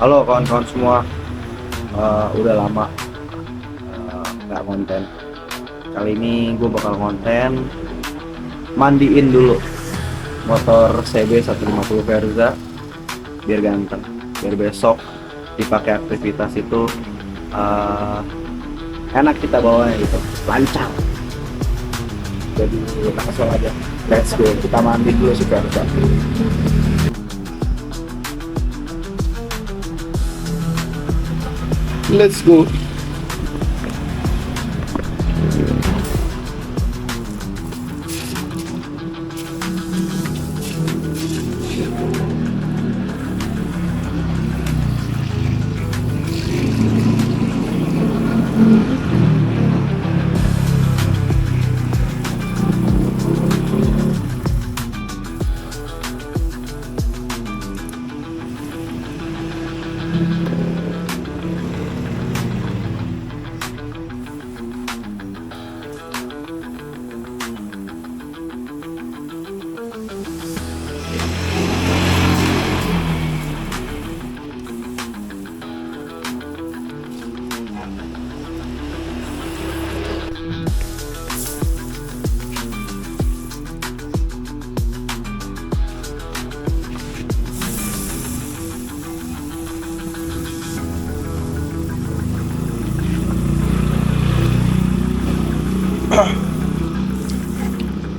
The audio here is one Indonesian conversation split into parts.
Halo kawan-kawan semua. Udah lama nggak konten. Kali ini gue bakal konten mandiin dulu motor CB 150 Verza biar ganteng, biar besok dipakai aktivitas itu eh, enak kita bawanya gitu, lancar. Jadi langsung aja, let's go, kita mandi dulu si Verza. Let's go.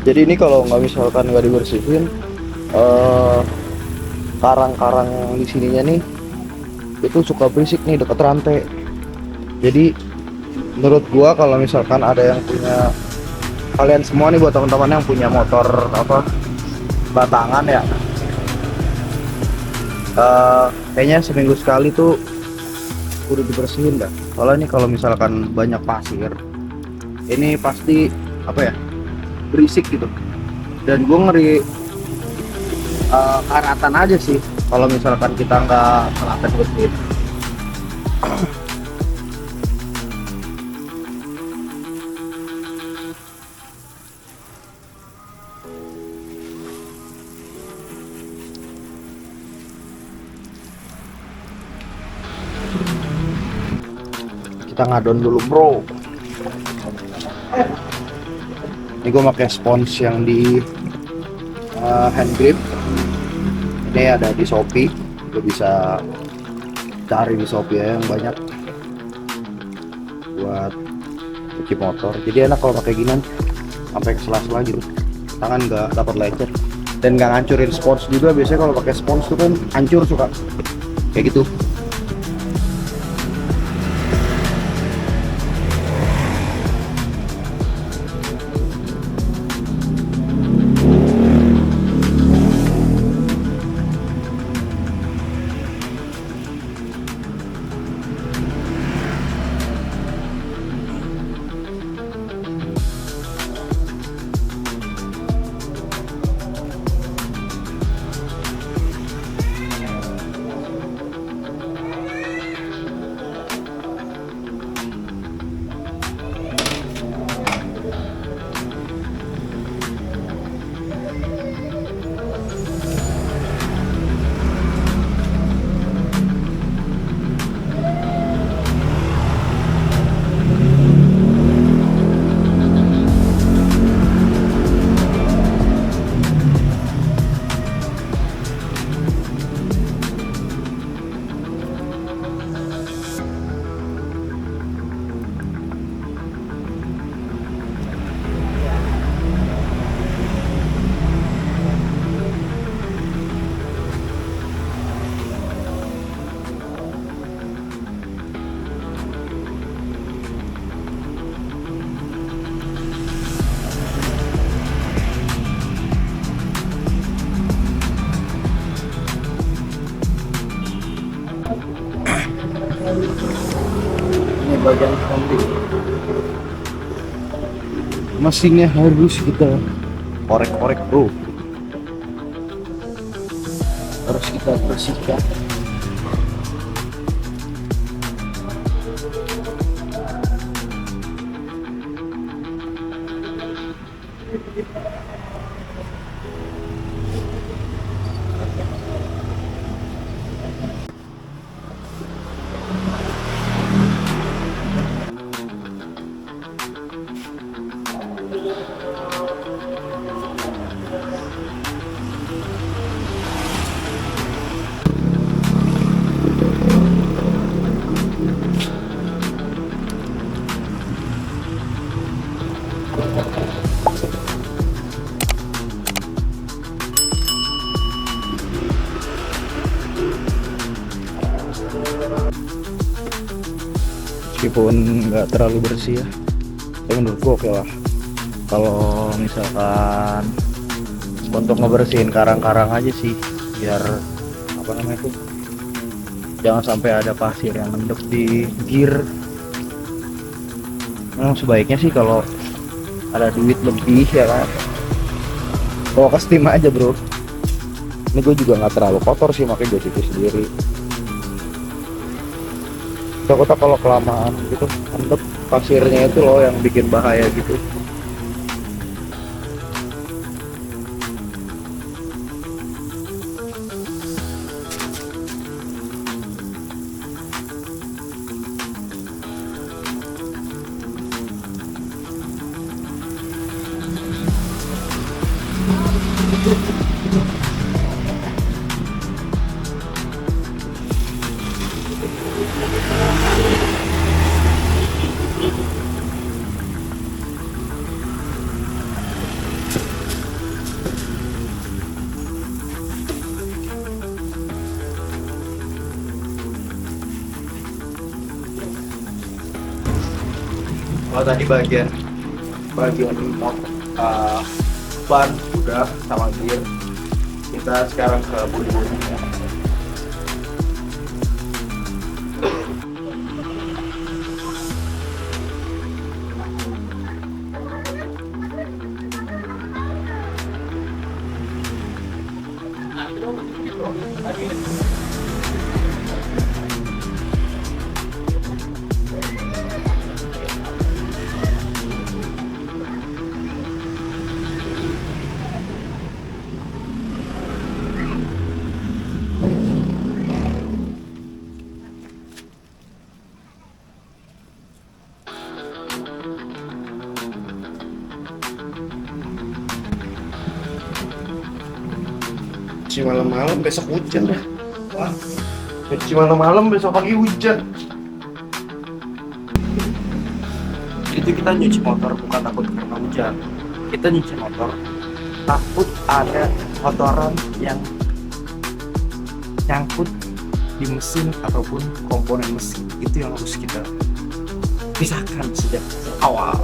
Jadi ini kalau nggak misalkan nggak dibersihin, eh, karang-karang di sininya nih itu suka berisik nih deket rantai. Jadi menurut gua kalau misalkan ada yang punya, kalian semua nih buat teman-teman yang punya motor apa batangan ya, kayaknya seminggu sekali tuh udah dibersihin dah. Soalnya ini kalau misalkan banyak pasir, ini pasti apa ya, berisik gitu. Dan gue ngeri karatan aja sih kalau misalkan kita nggak ngelatih bersihin. Kita ngadon dulu bro. Ini gue pakai spons yang di hand grip. Ini ada di Shopee, lo bisa cari di Shopee ya, yang banyak buat cuci motor. Jadi enak kalau pakai ginian, sampai ke sela-sela gitu, tangan nggak dapat lecet dan nggak ngancurin spons juga. Biasanya kalau pakai spons tuh kan hancur suka kayak gitu. Ini bagian samping, mesinnya harus kita korek-korek bro, harus kita bersihkan. Meskipun nggak terlalu bersih ya, tapi menurut gua oke lah. Kalau misalkan untuk ngebersihin karang-karang aja sih, biar apa namanya tuh, jangan sampai ada pasir yang ngendep di gear. Sebaiknya sih kalau ada duit lebih ya kan, bawa ke steam aja bro. Ini gue juga nggak terlalu kotor sih, makanya gue cuci sendiri. Takutnya kalau kelamaan gitu ngendep pasirnya itu loh yang bikin bahaya gitu. Kalau tadi bagian ban udah sama gear, kita sekarang ke bodi-bodinya. Cuci malam-malam besok hujan dah. Wah, cuci malam-malam besok pagi hujan. Itu kita nyuci motor bukan takut karena hujan. Kita nyuci motor takut ada kotoran yang nyangkut di mesin ataupun komponen mesin. Itu yang harus kita pisahkan sejak awal.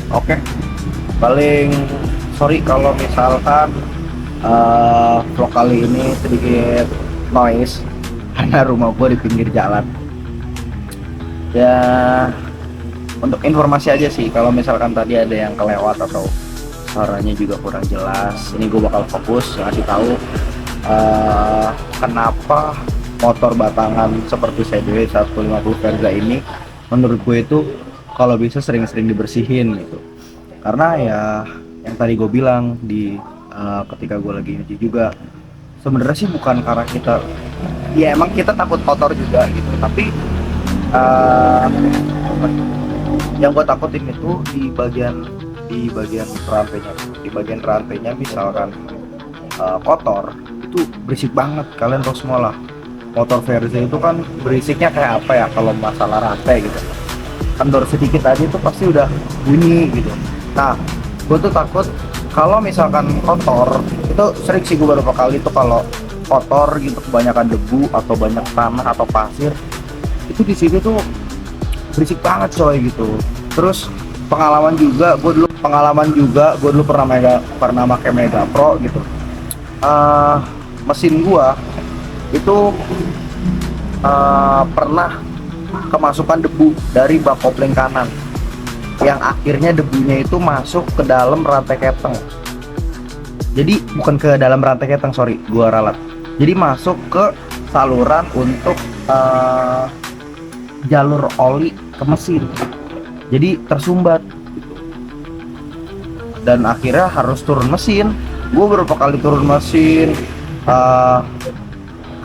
Oke, paling sorry kalau misalkan vlog kali ini sedikit noise karena rumah gue di pinggir jalan. Ya, untuk informasi aja sih, kalau misalkan tadi ada yang kelewat atau suaranya juga kurang jelas, ini gue bakal fokus ngasih tahu kenapa motor batangan seperti CBW 150 Verza ini menurut gue itu kalau bisa sering-sering dibersihin gitu. Karena ya yang tadi gue bilang di ketika gue lagi nyuci juga, sebenarnya sih bukan karena kita, ya emang kita takut kotor juga gitu, tapi yang gue takutin itu di bagian rantainya, misalkan kotor itu berisik banget. Kalian tahu semua lah, motor Verza itu kan berisiknya kayak apa ya kalau masalah rantai gitu, kendor sedikit aja itu pasti udah bunyi gitu. Nah, gue tuh takut kalau misalkan kotor, itu sering sih gue beberapa kali tuh kalau kotor gitu, kebanyakan debu atau banyak tanah atau pasir, itu di sini tuh berisik banget coy gitu. Terus pengalaman juga gue dulu pernah pakai Mega Pro gitu. Mesin gua itu pernah kemasukan debu dari bak kopling kanan, yang akhirnya debunya itu masuk ke dalam rantai keteng. Jadi bukan ke dalam rantai keteng, sorry, gua ralat. Jadi masuk ke saluran untuk jalur oli ke mesin. Jadi tersumbat dan akhirnya harus turun mesin. Gue beberapa kali turun mesin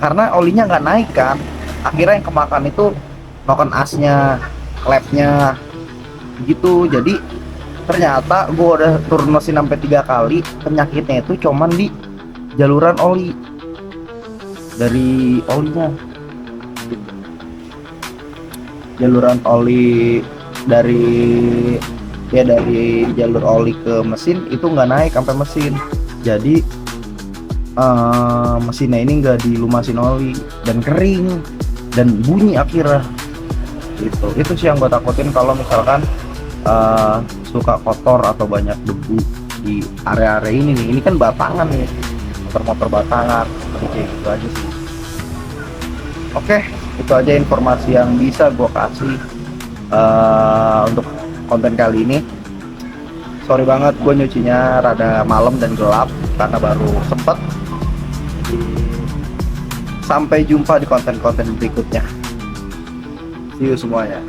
karena olinya nggak naik kan. Akhirnya yang kemakan itu noken asnya, klepnya gitu. Jadi ternyata gue udah turun mesin sampai 3 kali, penyakitnya itu cuman di jaluran oli, dari olinya gitu. Jaluran oli dari jalur oli ke mesin itu nggak naik sampai mesin. Jadi mesinnya ini nggak dilumasin oli dan kering dan bunyi akhirnya gitu. Itu sih yang gue takutin kalau misalkan suka kotor atau banyak debu di area-area ini nih. Ini kan batangan nih, motor-motor batangan. Jadi kayak gitu aja sih. Oke, itu aja informasi yang bisa gue kasih untuk konten kali ini. Sorry banget gue nyucinya rada malam dan gelap karena baru sempet. Sampai jumpa di konten-konten berikutnya. See you semuanya.